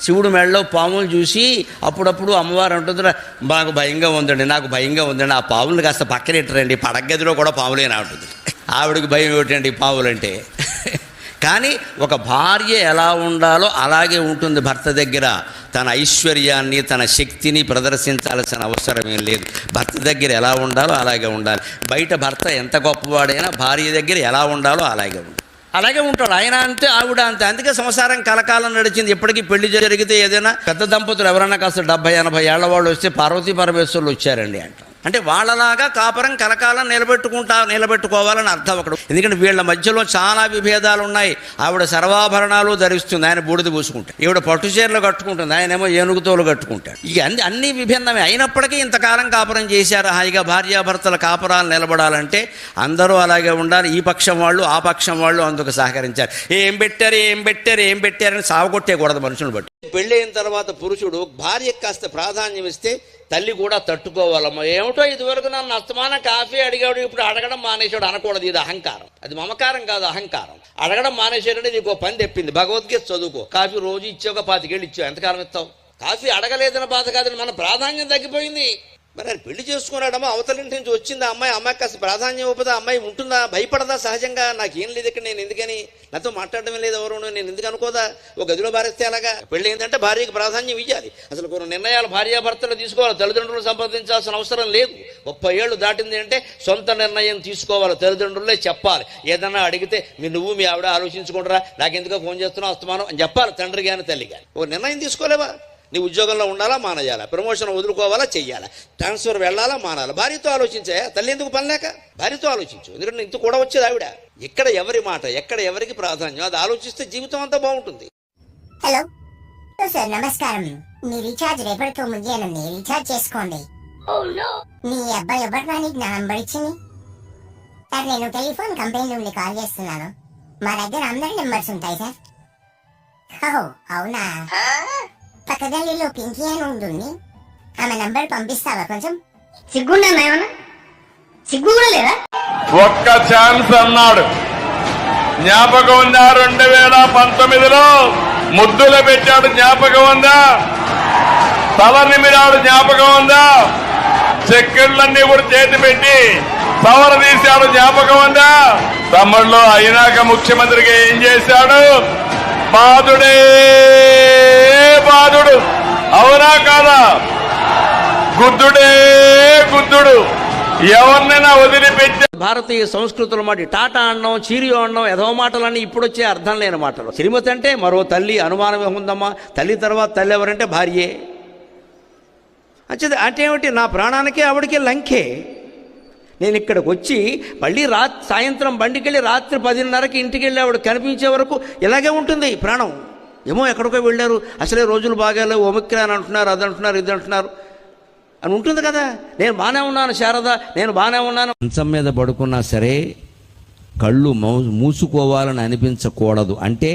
శివుడు మెడలో పాములు చూసి అప్పుడప్పుడు అమ్మవారు అంటుందిరా మాకు భయంగా ఉందండి, నాకు భయంగా ఉందండి, ఆ పాములు కాస్త పక్కనెట్టరండి, పడగదిలో కూడా పాములేనా ఉంటుంది. ఆవిడకి భయం ఏమిటండి పాములంటే. కానీ ఒక భార్య ఎలా ఉండాలో అలాగే ఉంటుంది భర్త దగ్గర. తన ఐశ్వర్యాన్ని తన శక్తిని ప్రదర్శించాల్సిన అవసరం ఏం లేదు. భర్త దగ్గర ఎలా ఉండాలో అలాగే ఉండాలి. బయట భర్త ఎంత గొప్పవాడైనా భార్య దగ్గర ఎలా ఉండాలో అలాగే ఉంటాడు. ఆయన అంతే, ఆవిడ అంతే. అందుకే సంసారం కలకాలం నడిచింది. ఎప్పటికీ పెళ్లి జరిగితే ఏదైనా పెద్ద దంపతులు ఎవరైనా కాస్త 70-80 ఏళ్ల వాళ్ళు వస్తే పార్వతీ పరమేశ్వరులు వచ్చారండి అంటాం. అంటే వాళ్ళలాగా కాపురం కలకాలం నిలబెట్టుకోవాలని అర్థం అక్కడ. ఎందుకంటే వీళ్ళ మధ్యలో చాలా విభేదాలు ఉన్నాయి. ఆవిడ సర్వాభరణాలు ధరిస్తుంది, ఆయన బూడిద పూసుకుంటాడు. ఈవిడ పట్టు చీరలు కట్టుకుంటుంది, ఆయనేమో ఏనుగుతోలు కట్టుకుంటాడు. ఇక అన్ని విభిన్నమే అయినప్పటికీ ఇంతకాలం కాపురం చేశారు. హాయిగా భార్యాభర్తల కాపురాలు నిలబడాలంటే అందరూ అలాగే ఉండాలి. ఈ పక్షం వాళ్ళు ఆ పక్షం వాళ్ళు అందుకు సహకరించారు. ఏం పెట్టారని సావగొట్టేయకూడదు మనుషులను బట్టి. పెళ్ళి అయిన తర్వాత పురుషుడు భార్యకు కాస్త ప్రాధాన్యం ఇస్తే తల్లి కూడా తట్టుకోవాలమ్మా. ఏమిటో ఇదివరకు నన్ను అస్తమానం కాఫీ అడిగాడు, ఇప్పుడు అడగడం మానేశాడు అనకూడదు. ఇది అహంకారం. అది మమకారం కాదు, అహంకారం. అడగడం మానేశాడంటే నీకు పని తెప్పింది. భగవద్గీత చదువుకో. కాఫీ రోజు ఇచ్చావు, ఒక 25 ఏళ్ళు ఇచ్చావు, ఎంతకాలం ఇస్తావు? కాఫీ అడగలేదని బాధ కాదని మన ప్రాధాన్యం తగ్గిపోయింది. మరి ఆయన పెళ్లి చేసుకున్నాడమ్మా, అవతలింటి నుంచి వచ్చింది అమ్మాయికి కాస్త ప్రాధాన్యం ఇవ్వదా? అమ్మాయి ఉంటుందా? భయపడదా? సహజంగా నాకేం లేదు ఇక్కడ, నేను ఎందుకని, నాతో మాట్లాడటమే లేదు ఎవరు, నేను ఎందుకు అనుకోదా? ఒక గదిలో భారిస్తే అలాగా. పెళ్ళి ఏంటంటే భార్యకి ప్రాధాన్యం ఇవ్వాలి. అసలు కొన్ని నిర్ణయాలు భార్యాభర్తలు తీసుకోవాలి. తల్లిదండ్రులు సంప్రదించాల్సిన అవసరం లేదు. 30 ఏళ్ళు దాటింది అంటే సొంత నిర్ణయం తీసుకోవాలి. తల్లిదండ్రులే చెప్పాలి. ఏదన్నా అడిగితే నువ్వు మీ ఆవిడ ఆలోచించుకుంటారా, నాకెందుకో ఫోన్ చేస్తున్నావు అస్తమానం అని చెప్పాలి. తండ్రి కానీ తల్లి కానీ. ఓ నిర్ణయం తీసుకోలేవా? నీ ఉద్యోగంలో ఉండాలా మానేయాలా, ప్రమోషన్ వదులుకోవాలా చెయ్యాలా, ట్రాన్స్ఫర్ వెళ్ళాలా మానాలా, భార్యతో ఆలోచించాయా? తల్లి ఎందుకు పనిలేక? భార్యతో ఆలోచించు. ఎందుకంటే ఇంత కూడా వచ్చేది ఆవిడ. ఎక్కడ ఎవరి మాట, ఎక్కడ ఎవరికి ప్రాధాన్యం, అది ఆలోచిస్తే జీవితం అంతా బాగుంటుంది. హలో సార్, నమస్కారం. మీ రీఛార్జ్ రేపటితో ముగియనుంది, రీఛార్జ్ చేసుకోండి. మీ అబ్బాయి ఎవరికి నా నంబర్ ఇచ్చింది సార్. నేను టెలిఫోన్ కంపెనీ నుండి కాల్ చేస్తున్నాను. మా దగ్గర అందరి నెంబర్స్ ఉంటాయి సార్. అవునా? పక్క గల్లీలో పింకీ అని ఉంటుంది, ఆమె నంబర్ పంపిస్తావా కొంచెం? సిగ్గుండా ఏమన్నా? సిగ్గు కూడా లేదా? ఒక్క ఛాన్స్ అన్నాడు. జ్ఞాపకం ఉందా? 2019లో ముద్దులు పెట్టాడు, జ్ఞాపకం ఉందా? తల నిమిరాడు, జ్ఞాపకం ఉందా? చెక్కిళ్ళన్నీ కూడా చేతి పెట్టి సవర తీశాడు, జ్ఞాపకం ఉందా? తమ్ముళ్ళు అయినాక ముఖ్యమంత్రిగా ఏం చేశాడు? బాధుడే బాధుడు, అవునా కాదా? గుద్దుడే గుద్దుడు, ఎవరినైనా వదిలిపెట్టి. భారతీయ సంస్కృతుల మాట టాటా అన్నం, చీరియో అన్నం, ఏదో మాటలన్నీ ఇప్పుడు వచ్చే అర్థం లేని మాటలు. శ్రీమతి అంటే మరో తల్లి, అనుమానం ఏముందమ్మా? తల్లి తర్వాత తల్లి ఎవరంటే భార్యే. అంటే ఏమిటి? నా ప్రాణానికే ఆవిడకే లంకే. నేను ఇక్కడికి వచ్చి మళ్ళీ సాయంత్రం బండికి వెళ్ళి రాత్రి 10:30కి ఇంటికి వెళ్ళి ఆవిడ కనిపించే వరకు ఇలాగే ఉంటుంది ప్రాణం. ఏమో ఎక్కడికో వెళ్ళారు, అసలే రోజులు బాగాలేవు, ఒమిక్రాన్ అంటున్నారు, అది అంటున్నారు, ఇది అంటున్నారు అని ఉంటుంది కదా. నేను బాగానే ఉన్నాను శారద, నేను బాగానే ఉన్నాను. మంచం మీద పడుకున్నా సరే కళ్ళు మూసుకోవాలని అనిపించకూడదు. అంటే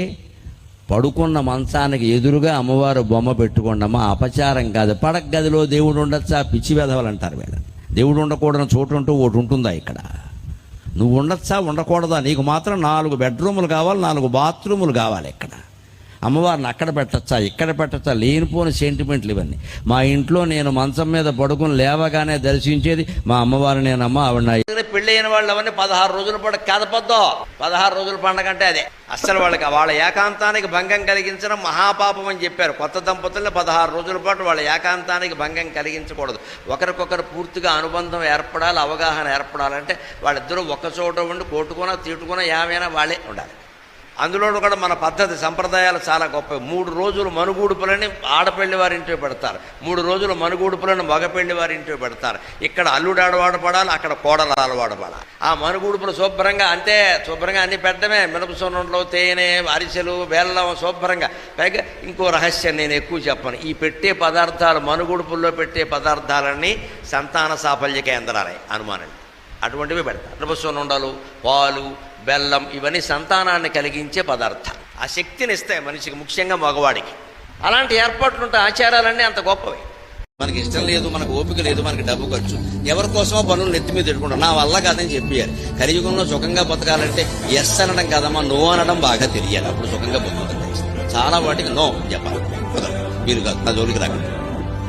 పడుకున్న మంచానికి ఎదురుగా అమ్మవారు బొమ్మ పెట్టుకోండమ్మా, అపచారం కాదు. పడక గదిలో దేవుడు ఉండొచ్చా? పిచ్చి వెధవలు అంటారు వీళ్ళని. దేవుడు ఉండకూడని చోటు అంటూ ఒకటి ఉంటుందా ఇక్కడ? నువ్వు ఉండొచ్చా ఉండకూడదా? నీకు మాత్రం 4 బెడ్రూములు కావాలి, 4 బాత్రూములు కావాలి. ఇక్కడ అమ్మవారిని అక్కడ పెట్టచ్చా ఇక్కడ పెట్టచ్చా? లేనిపోని సెంటిమెంట్లు ఇవన్నీ. మా ఇంట్లో నేను మంచం మీద పడుకుని లేవగానే దర్శించేది మా అమ్మవారిని. నేనమ్మ ఆవిడ పెళ్ళి అయిన వాళ్ళు అవన్నీ 16 రోజుల పాటు కదపద్దో. 16 రోజుల పండగ అంటే అదే. అస్సలు వాళ్ళ ఏకాంతానికి భంగం కలిగించడం మహాపాపం అని చెప్పారు. కొత్త దంపతుల్ని 16 రోజుల పాటు వాళ్ళ ఏకాంతానికి భంగం కలిగించకూడదు. ఒకరికొకరు పూర్తిగా అనుబంధం ఏర్పడాలి, అవగాహన ఏర్పడాలంటే వాళ్ళిద్దరూ ఒక్కచోట ఉండి కొట్టుకున్నా తిట్టుకున్నా ఏమైనా వాళ్ళే ఉండాలి. అందులో కూడా మన పద్ధతి సంప్రదాయాలు చాలా గొప్ప. 3 రోజులు మనుగూడుపులని ఆడపెళ్లి వారి ఇంట్లో పెడతారు, 3 రోజులు మనుగూడుపులను మగపెళ్లి వారి ఇంట్లో పెడతారు. ఇక్కడ అల్లుడు ఆడవాడు పడాలి, అక్కడ కోడలు ఆడవాడు పడాలి. ఆ మనుగూడుపులు శుభ్రంగా శుభ్రంగా అన్ని పెట్టడమే. మినపసొన్నంలో తేనె, అరిసెలు, బెల్లం శుభ్రంగా. పైగా ఇంకో రహస్యం నేను ఎక్కువ చెప్పను. ఈ పెట్టే పదార్థాలు, మనుగూడుపుల్లో పెట్టే పదార్థాలన్నీ సంతాన సాఫల్య కేంద్రాలే అనుమానం. అటువంటివి పెడతారు. మినపసొన్నుండలు, పాలు, బెల్లం ఇవన్నీ సంతానాన్ని కలిగించే పదార్థాలు. ఆ శక్తిని ఇస్తాయి మనిషికి, ముఖ్యంగా మగవాడికి. అలాంటి ఏర్పాట్లు ఉంటాయి. ఆచారాలన్నీ అంత గొప్పవి. మనకి ఇష్టం లేదు, మనకు ఓపిక లేదు, మనకి డబ్బు ఖర్చు, ఎవరి కోసమో పనులు నెత్తి మీద పెట్టుకుంటాం. నా వల్ల కాదని చెప్పారు. కలియుగంలో సుఖంగా బతకాలంటే ఎస్ అనడం కాదమ్మా, నో అనడం బాగా తెలియాలి. అప్పుడు సుఖంగా బతుకుతుంది. చాలా వాటికి నో చెప్పాలి. వీలు కాదు, నా జోలికి రాకండి.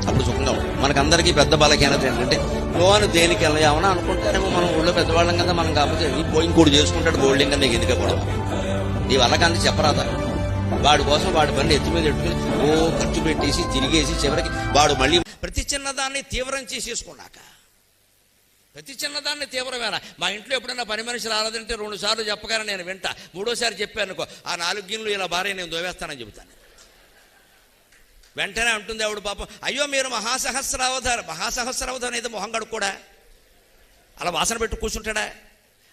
అప్పుడు సుఖంగా ఉంటుంది. మనకందరికీ పెద్ద బలహీనత ఏంటంటే లోను దేనికి వెళ్ళామని అనుకుంటారేమో, మనం ఊళ్ళో పెద్దవాళ్ళం కదా, మనం కాకపోతే ఇంకోటి చేసుకుంటాడు గోల్డ్ ఇంకా నీకు ఎందుకే కూడా నీ వల్ల కంది చెప్పరాదా. వాడి కోసం వాడి పని ఎత్తి మీద పెట్టుకుని ఖర్చు పెట్టేసి తిరిగేసి చివరికి వాడు మళ్ళీ ప్రతి చిన్నదాన్ని తీవ్రం చేసేసుకున్నాక, ప్రతి చిన్నదాన్ని తీవ్రమేనా. మా ఇంట్లో ఎప్పుడైనా పని మనిషి రాలేదంటే 2 సార్లు చెప్పగానే నేను వింటా. 3వసారి చెప్పాను అనుకో, ఆ 4 గిన్నెలు ఇలా భార్య నేను దోవేస్తానని చెబుతాను. వెంటనే అంటుంది ఆవిడ పాపం, అయ్యో మీరు మహాసహస్రావధానం అయితే మొహం కడుక్కోడా, అలా వాసన పెట్టు కూర్చుంటాడా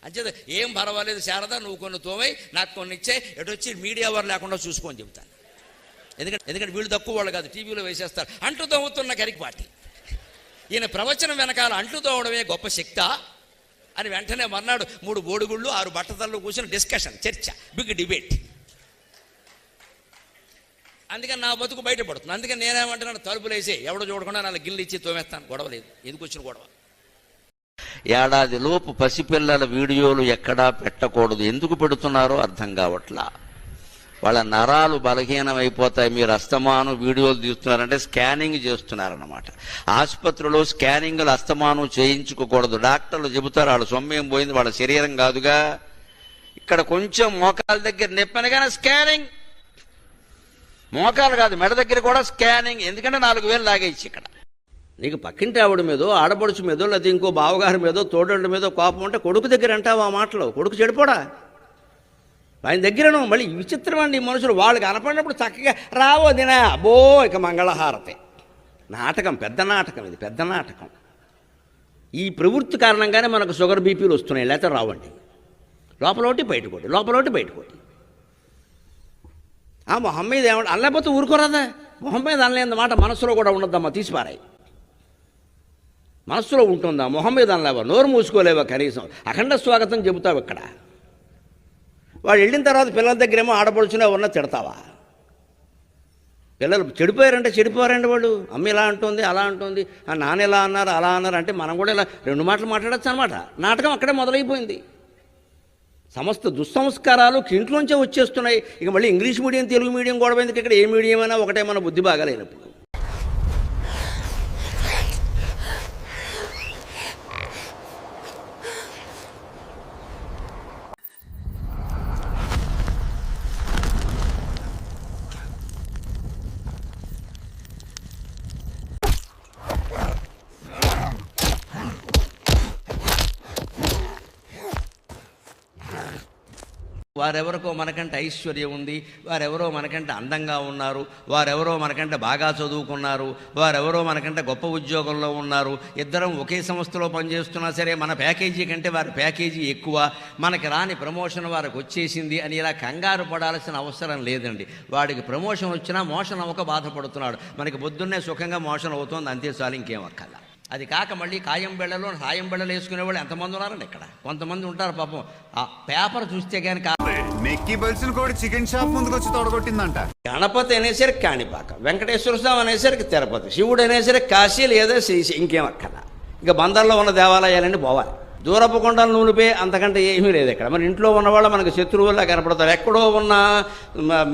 అంచేత ఏం పర్వాలేదు శారద, నువ్వు కొన్ని తోమై నాకు కొన్ని ఇచ్చే, ఎటు వచ్చి మీడియా వారు లేకుండా చూసుకొని చెబుతాను. ఎందుకంటే వీళ్ళు తక్కువ వాళ్ళు కాదు, టీవీలో వేసేస్తారు అంటూ తోముతున్న గరికపాటి. ఈయన ప్రవచనం వెనకాల అంట్లు తోవడమే గొప్ప శక్తా అని వెంటనే మర్నాడు 3 బోడుగుళ్ళు 6 బట్టతల్లో కూర్చొని డిస్కషన్, చర్చ, బిగ్ డిబేట్. అందుకని నా బతుకు బయటపడుతుంది. అందుకని నేనేమంటున్నాను, తలుపులు వేసి ఎవడో చూడకుండా 4 గిన్నెలు ఇచ్చి తోమేస్తాను, గొడవ లేదు. ఎందుకు వచ్చిన గొడవ? ఏడాదిలోపు పసిపిల్లల వీడియోలు ఎక్కడా పెట్టకూడదు. ఎందుకు పెడుతున్నారో అర్థం కావట్లా. వాళ్ళ నరాలు బలహీనమైపోతాయి. మీరు అస్తమానం వీడియోలు తీస్తున్నారంటే స్కానింగ్ చేస్తున్నారన్నమాట. ఆసుపత్రిలో స్కానింగ్లు అస్తమానం చేయించుకోకూడదు. డాక్టర్లు చెబుతారు వాళ్ళ సొమ్మేం పోయింది, వాళ్ళ శరీరం కాదుగా. ఇక్కడ కొంచెం మోకాల దగ్గర నొప్పనగానే స్కానింగ్, మోకాలు కాదు మెడ దగ్గర కూడా స్కానింగ్. ఎందుకంటే 4,000 లాగేసి ఇక్కడ. నీకు పక్కింటి ఆవిడ మీదో ఆడపడుచు మీదో లేదా ఇంకో బావగారి మీదో తోడళ్ళ మీదో కోపం ఉంటే కొడుకు దగ్గర అంటావు ఆ మాటలు. కొడుకు చెడిపోడా ఆయన దగ్గరను. మళ్ళీ విచిత్రమండి మనుషులు, వాళ్ళు కనపడినప్పుడు చక్కగా రావో దినా అబ్బో ఇక మంగళహారతే. నాటకం, పెద్ద నాటకం, ఇది పెద్ద నాటకం. ఈ ప్రవృత్తి కారణంగానే మనకు షుగర్ బీపీలు వస్తున్నాయి, లేకపోతే రావండి. లోపలొకటి బయటకోటి, లోపలొకటి బయటకోటి. ఆ మొహం మీద ఏమంటే అనలేకపోతే ఊరుకోరాదా? మొహం మీద అనలేని మాట మనసులో కూడా ఉండద్దమ్మా, తీసిపారాయి. మనస్సులో ఉంటుందా? మొహం మీద అనలేవా, నోరు మూసుకోలేవా, కనీసం అఖండ స్వాగతం చెబుతావు ఇక్కడ. వాడు వెళ్ళిన తర్వాత పిల్లల దగ్గరేమో ఆడపడుచునే ఉన్న తిడతావా? పిల్లలు చెడిపోయారంటే చెడిపోయారండి. వాళ్ళు అమ్మ ఇలా అంటుంది అలా అంటుంది, నాన్న ఇలా అన్నారు అలా అన్నారు అంటే మనం కూడా ఇలా 2 మాటలు మాట్లాడచ్చు అనమాట. నాటకం అక్కడే మొదలైపోయింది. సమస్త దుస్సంస్కారాలు ఇంట్లోంచే వచ్చేస్తున్నాయి. ఇక మళ్ళీ ఇంగ్లీష్ మీడియం తెలుగు మీడియం గొడవ ఎందుకు? ఇక్కడ ఏ మీడియం అయినా ఒకటే, మన బుద్ధి బాగాలేనప్పుడు. వారెవరికో మనకంటే ఐశ్వర్యం ఉంది, వారెవరో మనకంటే అందంగా ఉన్నారు, వారెవరో మనకంటే బాగా చదువుకున్నారు, వారెవరో మనకంటే గొప్ప ఉద్యోగంలో ఉన్నారు. ఇద్దరం ఒకే సంస్థలో పనిచేస్తున్నా సరే మన ప్యాకేజీ కంటే వారి ప్యాకేజీ ఎక్కువ, మనకి రాని ప్రమోషన్ వారికి వచ్చేసింది అని ఇలా కంగారు పడాల్సిన అవసరం లేదండి. వాడికి ప్రమోషన్ వచ్చినా మోషన్ అవ్వక బాధపడుతున్నాడు. మనకి పొద్దున్నే సుఖంగా మోషన్ అవుతుంది, అంతే చాలు, ఇంకేం అక్కర్లా. అది కాక మళ్ళీ కాయం బెళ్ళలో సాయం బెళ్ళలు వేసుకునే వాళ్ళు ఎంతమంది ఉన్నారండి ఇక్కడ. కొంతమంది ఉంటారు పాపం, ఆ పేపర్ చూస్తే కానీ మెక్కి బల్సులు కూడా చికెన్ షాప్ ముందుకు వచ్చి తొడగొట్టిందంట. గణపతి అనేసరికి కాణిపాక, వెంకటేశ్వర స్వామి అనేసరికి తిరుపతి, శివుడు అనేసరికి కాశీ లేదా శ్రీశైలం, ఇంకేం అక్కర్లా. ఇక బందర్లో ఉన్న దేవాలయాలన్నీ పోవాలి. దూరపు కొండలు నూలిపే, అంతకంటే ఏమీ లేదు ఇక్కడ. మరి ఇంట్లో ఉన్నవాళ్ళు మనకు శత్రువుల్లా కనపడతారు. ఎక్కడో ఉన్న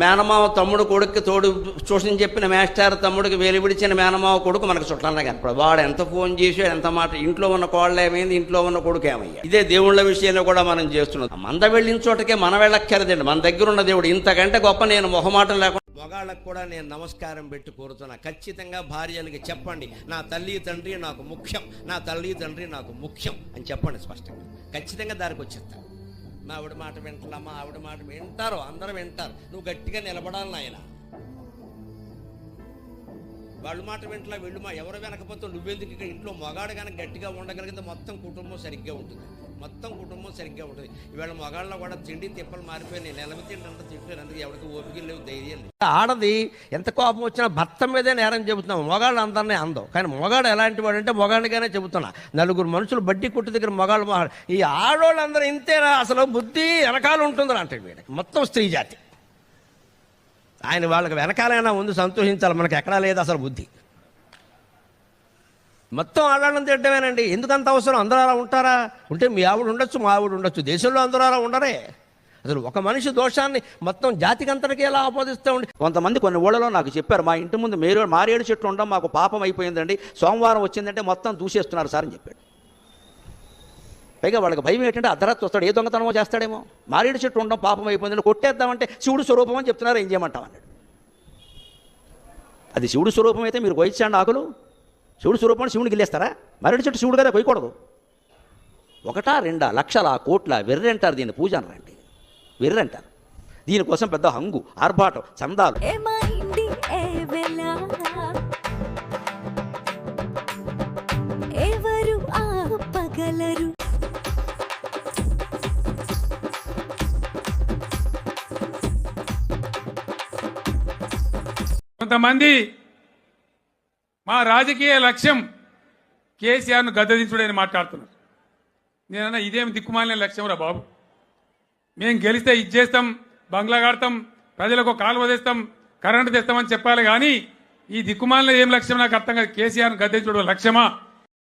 మేనమావ తమ్ముడు కొడుకు తోడు ట్యూషన్ చెప్పిన మాస్టర్ తమ్ముడికి వేలు విడిచిన మేనమావ కొడుకు మనకు చుట్టాలన్నా కనపడదు. వాడు ఎంత ఫోన్ చేసాడు, ఎంత మాట, ఇంట్లో ఉన్న కోళ్ళు ఏమైంది, ఇంట్లో ఉన్న కొడుకు ఏమయ్యా. ఇదే దేవుళ్ళ విషయంలో కూడా మనం చేస్తున్నాం. మంద వెళ్ళిన చోటకే మన వెళ్ళక్కర్లేదండి. మన దగ్గర ఉన్న దేవుడు ఇంతకంటే గొప్ప. నేను మొహమాటం లేకుండా మగాళ్ళకు కూడా నేను నమస్కారం పెట్టి కోరుతున్నా. ఖచ్చితంగా భార్యలకి చెప్పండి, నా తల్లి తండ్రి నాకు ముఖ్యం, నా తల్లి తండ్రి నాకు ముఖ్యం అని చెప్పండి స్పష్టంగా. ఖచ్చితంగా దారికి వచ్చేస్తాను. మా ఆవిడ మాట వింటలా, మా ఆవిడ మాట వింటారు, అందరూ వింటారు. నువ్వు గట్టిగా నిలబడాలి నాయన. వాళ్ళు మాట వింటలా, వీళ్ళు ఎవరు వెనకపోతే నువ్వెందుకు? ఇక్కడ ఇంట్లో మగాడు కనుక గట్టిగా ఉండగలిగితే మొత్తం కుటుంబం సరిగ్గా ఉంటుంది, మొత్తం కుటుంబం సరిగ్గా ఉంటుంది. ఇవాళ మగాళ్ళలో కూడా తిండి తిప్పలు మారిపోయి నెలవి తింటే తింటాను. అందుకు ఎవరికి ఓపిక లేవు, ధైర్యం లేదు. ఆడది ఎంత కోపం వచ్చినా భర్త మీదే నేరం చెబుతున్నాం. మొగాళ్ళు అందరినీ అందం. కానీ మొగాడు ఎలాంటి వాడు అంటే మొగాడిగానే చెబుతున్నా. 4 మనుషులు బడ్డీ కొట్టు దగ్గర మొగాళ్ళు ఈ ఆడవాళ్ళందరూ ఇంతేనా, అసలు బుద్ధి వెనకాల ఉంటుందని అంటే వీడు మొత్తం స్త్రీ జాతి. ఆయన వాళ్ళకి వెనకాలైనా ఉంది, సంతోషించాలి. మనకి ఎక్కడా లేదు అసలు బుద్ధి. మొత్తం ఆడవాళ్ళని తిట్టమేనండి. ఎందుకంత అవసరం? అందరూ అలా ఉంటారా? ఉంటే మీ ఆవిడ ఉండొచ్చు, మా ఆవిడ ఉండొచ్చు. దేశంలో అందరూ అలా ఉండరే. అసలు ఒక మనిషి దోషాన్ని మొత్తం జాతికంతటికి ఎలా ఆపాదిస్తూ ఉండి. కొంతమంది కొన్ని ఊళ్ళలో నాకు చెప్పారు, మా ఇంటి ముందు మారేడు చెట్లు ఉండడం మాకు పాపం అయిపోయిందండి, సోమవారం వచ్చిందంటే మొత్తం దూసేస్తున్నారు సార్ అని చెప్పాడు. పైగా వాళ్ళకి భయం ఏంటంటే అర్ధరాత్రి వస్తాడు, ఏ దొంగతనమో చేస్తాడేమో. మారేడు చెట్టు ఉండడం పాపం అయిపోయిందని కొట్టేద్దామంటే శివుడు స్వరూపం అని చెప్తున్నారు, ఏం చేయమంటాం అన్నాడు. అది శివుడు స్వరూపం అయితే మీరు కొయ్యించండి ఆకులు, శివుడు స్వరూపం శివుడికి వెళ్ళేస్తారా? మారేడు చెట్టు శివుడు కదా, కొయ్యకూడదు. 1 2 లక్షల కోట్ల వెర్రి అంటారు దీన్ని, పూజ అనరండి, వెర్రి అంటారు. దీనికోసం పెద్ద హంగు ఆర్భాటం చందాలు. ఎవరు ఆపగలరు? కొంతమంది మా రాజకీయ లక్ష్యం కేసీఆర్ను గద్దదించుడని మాట్లాడుతున్నారు. నేనన్నా ఇదేమి దిక్కుమాలిన లక్ష్యం రా బాబు, మేము గెలిస్తే ఇది చేస్తాం, బంగ్లా కడతాం, ప్రజలకు కాలువ తెస్తాం, కరెంటు తెస్తామని చెప్పాలి కానీ ఈ దిక్కుమాలిన ఏం లక్ష్యం నాకు అర్థం కాదు. కేసీఆర్ను గద్దదించుడు లక్ష్యమా?